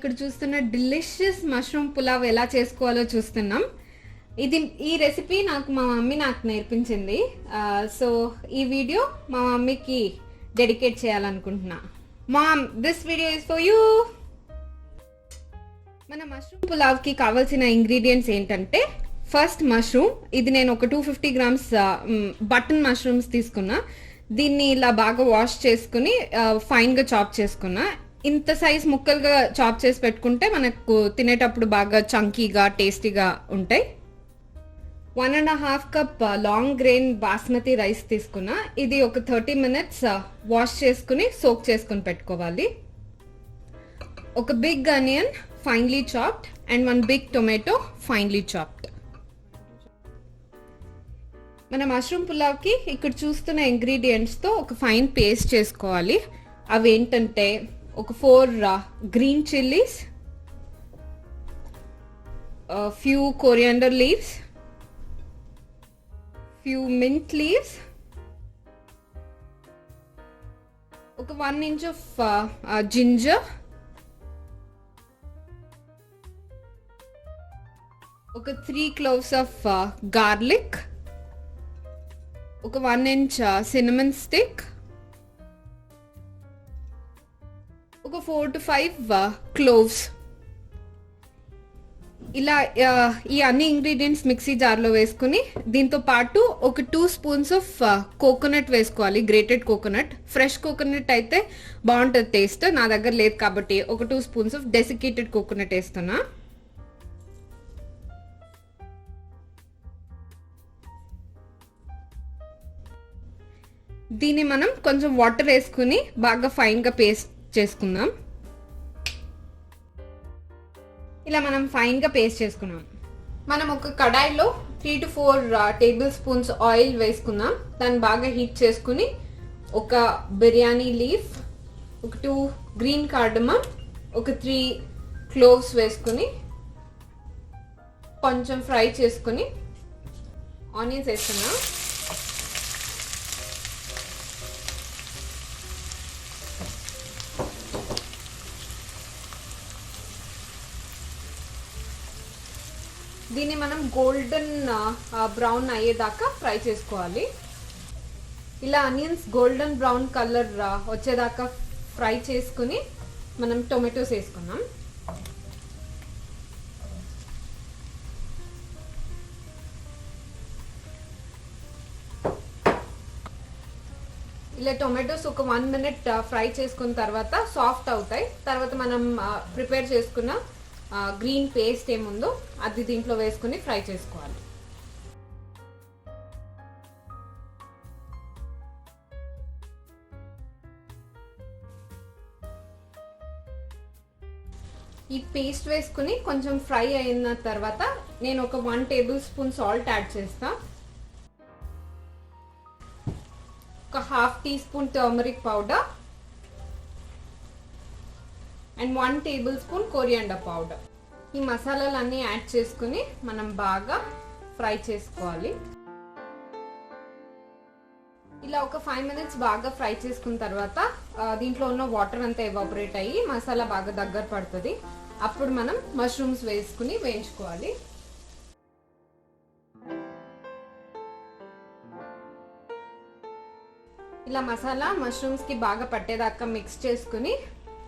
ఇక్కడ చూస్తున్న delicious mushroom pulao ఎలా చేసుకోవాలో చూస్తున్నాం. ఈ రెసిపీ నాకు మా మమ్మీ నేర్పించింది. సో ఈ వీడియో మా మమ్మీకి డెడికేట్ చేయాలనుకుంటున్నా. Mom, this video is for you. మన మష్రూమ్ పులావ్కి కావాల్సిన ఇంగ్రీడియంట్స్ ఏంటంటే, ఫస్ట్ మష్రూమ్. ఇది నేను ఒక 250 గ్రామ్స్ బటన్ మష్రూమ్స్ తీసుకున్నా. దీన్ని ఇలా బాగా వాష్ చేసుకుని ఫైన్గా చాప్ చేసుకున్నా. ఇంత సైజ్ ముక్కలుగా చాప్ చేసి పెట్టుకుంటే మనకు తినేటప్పుడు బాగా చంకీగా టేస్టీగా ఉంటాయి. 1.5 cup long grain basmati rice తీసుకున్నా. ఇది ఒక 30 minutes వాష్ చేసుకుని సోక్ చేసుకుని పెట్టుకోవాలి. ఒక big onion finely chopped and 1 big tomato finely chopped. మన మష్రూమ్ పులావ్కి ఇక్కడ చూస్తున్న ఇంగ్రీడియంట్స్తో ఒక ఫైన్ పేస్ట్ చేసుకోవాలి. అవి ఏంటంటే, ఒక 4 green chillies, few coriander leaves, few mint leaves, ఒక 1 inch ఆఫ్ జింజర్, ఒక 3 cloves ఆఫ్ గార్లిక్, ఒక 1 inch cinnamon stick, ఒక 4 to 5 cloves. ఇలా ఈ అన్ని ఇంగ్రీడియంట్స్ మిక్సీ జార్లో వేసుకుని దీంతో పాటు ఒక 2 spoons ఆఫ్ కోకోనట్ వేసుకోవాలి. Grated coconut. ఫ్రెష్ కోకోనట్ అయితే బాగుంటుంది టేస్ట్. నా దగ్గర లేదు కాబట్టి ఒక 2 spoons ఆఫ్ డెసికేటెడ్ కోకోనట్ వేస్తున్నా. దీన్ని మనం కొంచెం వాటర్ వేసుకుని బాగా ఫైన్గా పేస్ట్ చేసుకుందాం. ఇలా మనం ఫైన్గా పేస్ట్ చేసుకున్నాం. మనం ఒక కడాయిలో 3 to 4 tablespoons ఆయిల్ వేసుకుందాం. దాన్ని బాగా హీట్ చేసుకుని ఒక బిర్యానీ లీఫ్, ఒక 2 గ్రీన్ కార్డమమ్, ఒక 3 క్లోవ్స్ వేసుకుని కొంచెం ఫ్రై చేసుకుని ఆనియన్స్ వేసుకున్నాం. దీన్ని మనం గోల్డెన్ బ్రౌన్ అయ్యేదాకా ఫ్రై చేసుకోవాలి. ఇలా ఆనియన్స్ గోల్డెన్ బ్రౌన్ కలర్ వచ్చేదాకా ఫ్రై చేసుకుని మనం టొమాటోస్ వేసుకున్నాం. ఇలా టొమాటోస్ ఒక 1 minute ఫ్రై చేసుకున్న తర్వాత సాఫ్ట్ అవుతాయి. తర్వాత మనం ప్రిపేర్ చేసుకున్న గ్రీన్ పేస్ట్ ఏముందో అది దీంట్లో వేసుకుని ఫ్రై చేసుకోవాలి. ఈ పేస్ట్ వేసుకుని కొంచెం ఫ్రై అయిన తర్వాత నేను ఒక 1 tablespoon సాల్ట్ యాడ్ చేస్తా. ఒక 1/2 teaspoon turmeric powder and 1 tablespoon coriander powder. ఈ మసాలాలన్నీ యాడ్ చేసుకుని మనం బాగా ఫ్రై చేసుకోవాలి. ఇలా ఒక 5 minutes బాగా ఫ్రై చేసుకున్న తర్వాత దీంట్లో ఉన్న వాటర్ అంతా ఎవాపరేట్ అయ్యి మసాలా బాగా దగ్గర పడుతుంది. అప్పుడు మనం మష్రూమ్స్ వేసుకుని వేయించుకోవాలి. ఇలా మసాలా మష్రూమ్స్కి బాగా పట్టేదాకా మిక్స్ చేసుకుని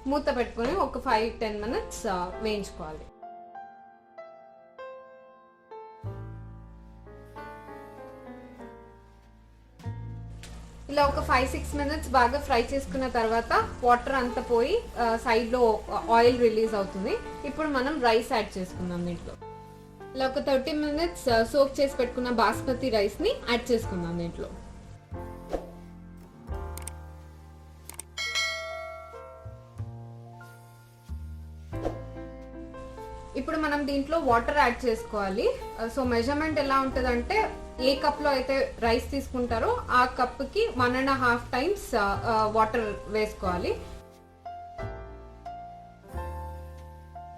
మూత పెట్టుకుని ఒక 5-10 minutes వేయించుకోవాలి. ఇలా ఒక 5-6 minutes బాగా ఫ్రై చేసుకున్న తర్వాత వాటర్ అంతా పోయి సైడ్లో ఆయిల్ రిలీజ్ అవుతుంది. ఇప్పుడు మనం రైస్ యాడ్ చేసుకుందాం దీంట్లో. ఇలా ఒక 30 minutes సోక్ చేసి పెట్టుకున్న బాస్మతి రైస్ని యాడ్ చేసుకుందాం దీంట్లో. ఇప్పుడు మనం దీంట్లో వాటర్ యాడ్ చేసుకోవాలి. సో మెజర్మెంట్ ఎలా ఉంటుందంటే, ఏ కప్లో అయితే రైస్ తీసుకుంటారో ఆ కప్కి 1.5 times వాటర్ వేసుకోవాలి.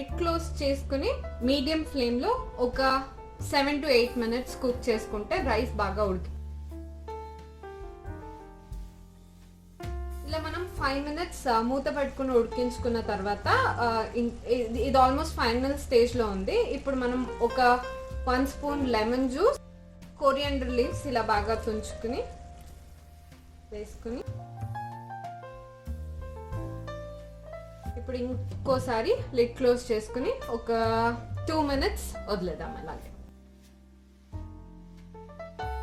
ఇట్ క్లోజ్ చేసుకుని మీడియం ఫ్లేమ్లో ఒక 7 to 8 minutes కుక్ చేసుకుంటే రైస్ బాగా ఉడికి. ఇలా మనం 5 minutes మూత పెట్టుకుని ఉడికించుకున్న తర్వాత ఇది ఆల్మోస్ట్ ఫైనల్ స్టేజ్ లో ఉంది. ఇప్పుడు మనం ఒక 1 spoon lemon juice, coriander leaves ఇలా బాగా తుంచుకుని వేసుకుని ఇప్పుడు ఇంకోసారి లిడ్ క్లోజ్ చేసుకుని ఒక 2 minutes వదిలేద్దాం. అలాగే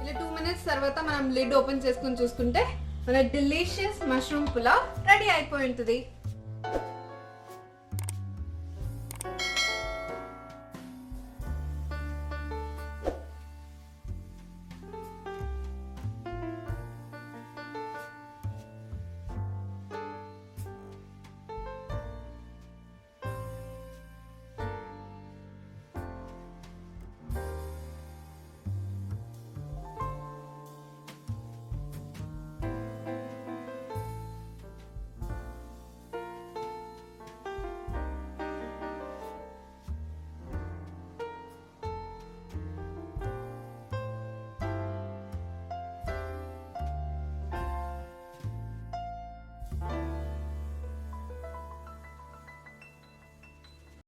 ఇలా 2 minutes తర్వాత మనం లిడ్ ఓపెన్ చేసుకుని చూసుకుంటే మన డిలీషియస్ మష్రూమ్ పులావ్ రెడీ అయిపోయి ఉంటుంది.